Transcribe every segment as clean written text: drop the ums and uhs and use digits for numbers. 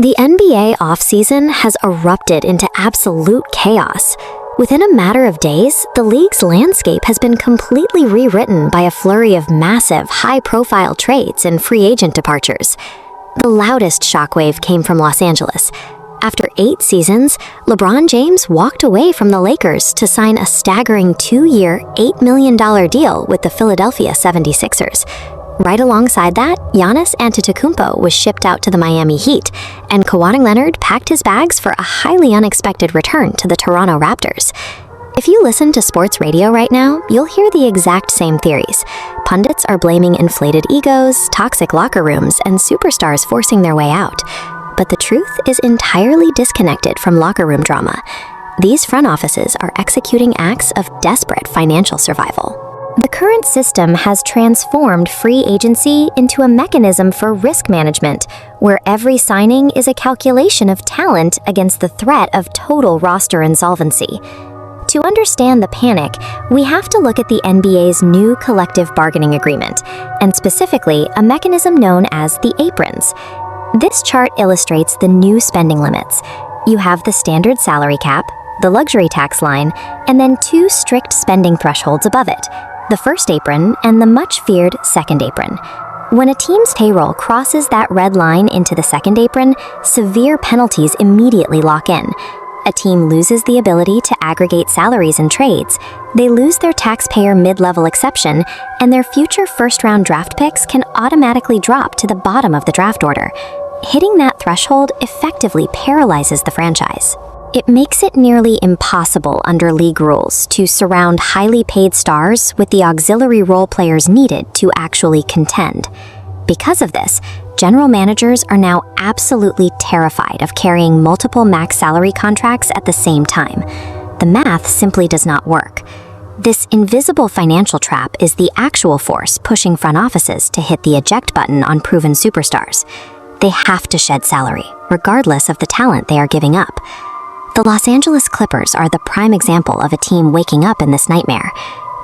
The NBA offseason has erupted into absolute chaos. Within a matter of days, the league's landscape has been completely rewritten by a flurry of massive, high-profile trades and free agent departures. The loudest shockwave came from Los Angeles. After 8 seasons, LeBron James walked away from the Lakers to sign a staggering 2-year, $8 million deal with the Philadelphia 76ers. Right alongside that, Giannis Antetokounmpo was shipped out to the Miami Heat, and Kawhi Leonard packed his bags for a highly unexpected return to the Toronto Raptors. If you listen to sports radio right now, you'll hear the exact same theories. Pundits are blaming inflated egos, toxic locker rooms, and superstars forcing their way out. But the truth is entirely disconnected from locker room drama. These front offices are executing acts of desperate financial survival. The current system has transformed free agency into a mechanism for risk management, where every signing is a calculation of talent against the threat of total roster insolvency. To understand the panic, we have to look at the NBA's new collective bargaining agreement, and specifically a mechanism known as the aprons. This chart illustrates the new spending limits. You have the standard salary cap, the luxury tax line, and then 2 strict spending thresholds above it: the first apron and the much-feared second apron. When a team's payroll crosses that red line into the second apron, severe penalties immediately lock in. A team loses the ability to aggregate salaries and trades, they lose their taxpayer mid-level exception, and their future first-round draft picks can automatically drop to the bottom of the draft order. Hitting that threshold effectively paralyzes the franchise. It makes it nearly impossible under league rules to surround highly paid stars with the auxiliary role players needed to actually contend. Because of this, general managers are now absolutely terrified of carrying multiple max salary contracts at the same time. The math simply does not work. This invisible financial trap is the actual force pushing front offices to hit the eject button on proven superstars. They have to shed salary, regardless of the talent they are giving up. The Los Angeles Clippers are the prime example of a team waking up in this nightmare.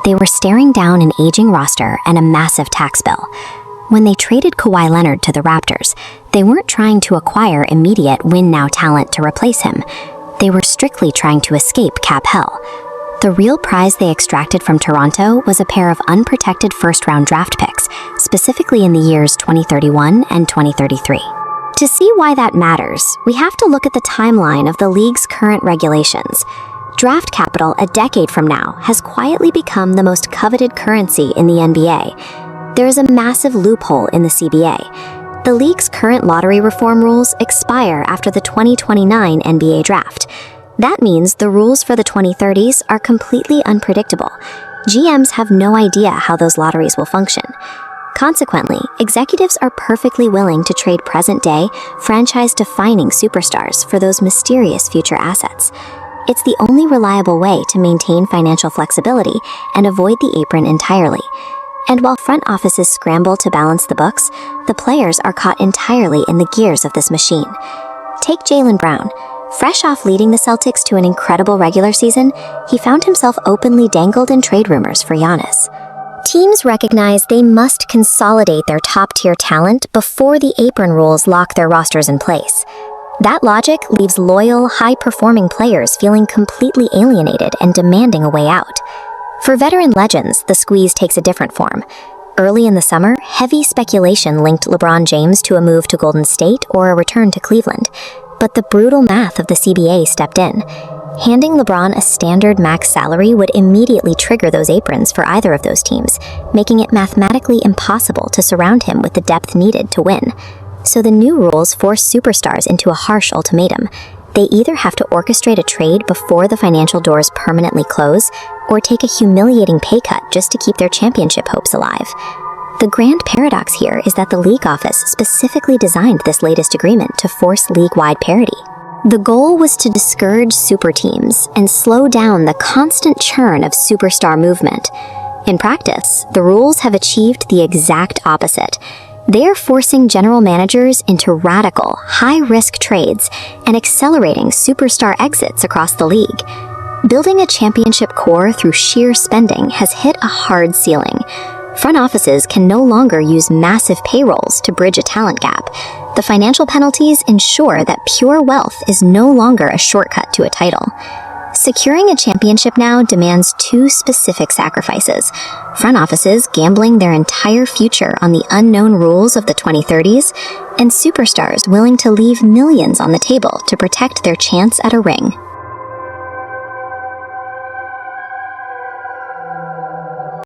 They were staring down an aging roster and a massive tax bill. When they traded Kawhi Leonard to the Raptors, they weren't trying to acquire immediate win-now talent to replace him. They were strictly trying to escape cap hell. The real prize they extracted from Toronto was a pair of unprotected first-round draft picks, specifically in the years 2031 and 2033. To see why that matters, we have to look at the timeline of the league's current regulations. Draft capital a decade from now has quietly become the most coveted currency in the NBA. There is a massive loophole in the CBA. The league's current lottery reform rules expire after the 2029 NBA draft. That means the rules for the 2030s are completely unpredictable. GMs have no idea how those lotteries will function. Consequently, executives are perfectly willing to trade present-day, franchise-defining superstars for those mysterious future assets. It's the only reliable way to maintain financial flexibility and avoid the apron entirely. And while front offices scramble to balance the books, the players are caught entirely in the gears of this machine. Take Jaylen Brown. Fresh off leading the Celtics to an incredible regular season, he found himself openly dangled in trade rumors for Giannis. Teams recognize they must consolidate their top-tier talent before the apron rules lock their rosters in place. That logic leaves loyal, high-performing players feeling completely alienated and demanding a way out. For veteran legends, the squeeze takes a different form. Early in the summer, heavy speculation linked LeBron James to a move to Golden State or a return to Cleveland. But the brutal math of the CBA stepped in. Handing LeBron a standard max salary would immediately trigger those aprons for either of those teams, making it mathematically impossible to surround him with the depth needed to win. So the new rules force superstars into a harsh ultimatum. They either have to orchestrate a trade before the financial doors permanently close, or take a humiliating pay cut just to keep their championship hopes alive. The grand paradox here is that the league office specifically designed this latest agreement to force league-wide parity. The goal was to discourage super teams and slow down the constant churn of superstar movement. In practice, the rules have achieved the exact opposite. They are forcing general managers into radical, high-risk trades and accelerating superstar exits across the league. Building a championship core through sheer spending has hit a hard ceiling. Front offices can no longer use massive payrolls to bridge a talent gap. The financial penalties ensure that pure wealth is no longer a shortcut to a title. Securing a championship now demands two specific sacrifices: front offices gambling their entire future on the unknown rules of the 2030s, and superstars willing to leave millions on the table to protect their chance at a ring.